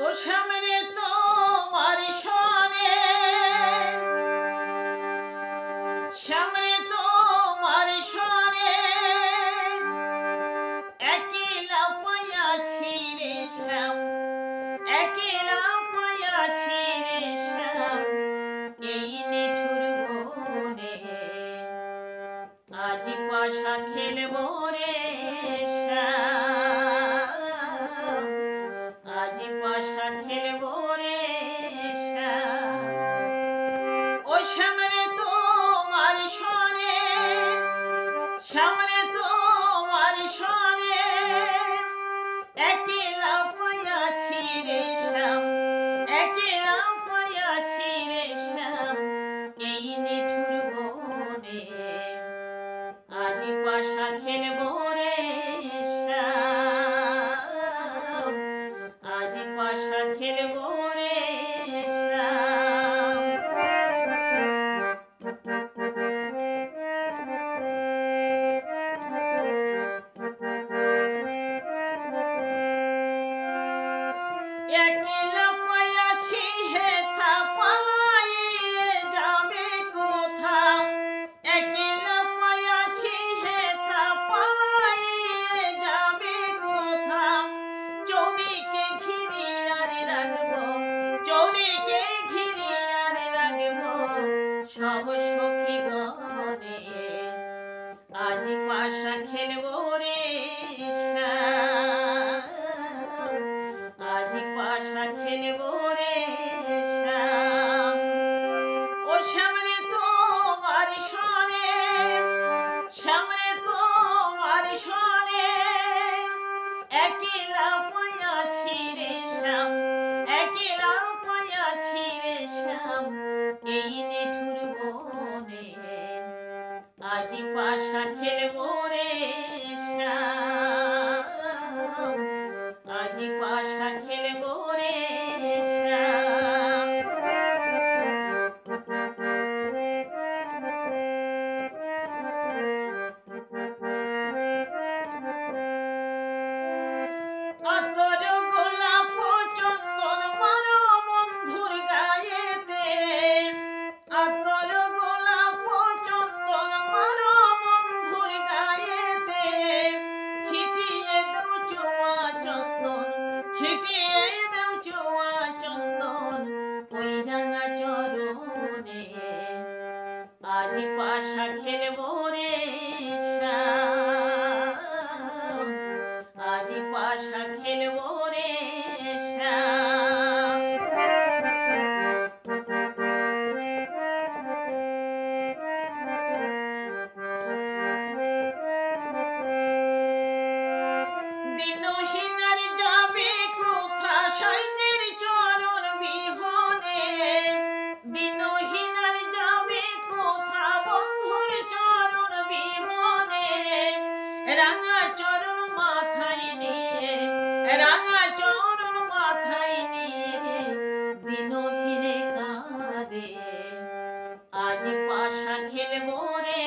ও সামনে তোমার সনে সামনে তোমার সনে একলা পাইয়াছি রে শ্যাম একলা পাইয়াছি রে শ্যাম এই নিঠুর বনে আজ পাশা খেলব রে শ্যাম আজ পাশা খেলব রে শ্যাম ও সামনে তোমার সনে সামনে তোমার সনে একলা পাইয়াছি রে শ্যাম একলা পাইয়াছি রে শ্যাম এই নিঠুর বনে আজ পাশা খেলব রে শ্যাম আজ পাশা খেলব রে শ্যাম একলা পাইয়াছি হেথা পালাইয়ে যাবে কোথাও একলা পাইয়াছি হেথা পালাইয়ে যাবে কোথাও চৌদিকে ঘিরে আর রাখবো চৌদিকে ঘিরে আর রাখবো সব সখী গণে আজ পাশা খেলবো রে শ্যাম আজ পাশা খেলবো রে শ্যাম ও সামনে তোমার সনে সামনে তোমার সনে একলা পাইয়াছি রে শ্যাম একলা পাইয়াছি রে শ্যাম এই নিঠুর বনে আজ পাশা খেলবো রে শ্যাম আজ পাশা খেলবো রে শ্যাম আতর গোলাপ চন্দন মারো বন্ধুর গায়েতে আতর গোলাপ চন্দন মারো বন্ধুর গায়েতে ছিটিয়ে দাও চোয়া চন্দন ছিটিয়ে দাও চোয়া চন্দন ওই রাঙা চরণে আজ পাশা খেলবো রে শ্যাম আজ পাশা খেলবো রে শ্যাম দিনহীনার যাবে কোথা সাইজের চরণ বিহনে দিনহীনার যাবে কোথা বন্ধুর চরণ বিহনে রাঙা চরণ মাথায় নিয়ে রাঙা চরণ মাথায় নিয়ে দিনহীনে কাঁদে আজ পাশা খেলবো রে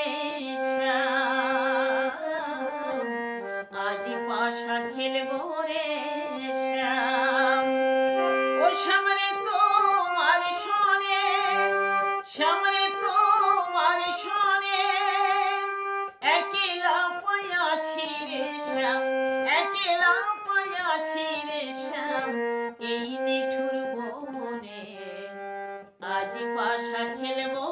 শ্যাম আজ পাশা খেলবো রে শ্যাম ও সামনে তোমার সনে সামনে তোমার সনে একলা পাইয়াছি রে শ্যাম একলা পাইয়াছি রে শ্যাম এই নিঠুর বনে আজ পাশা খেলবো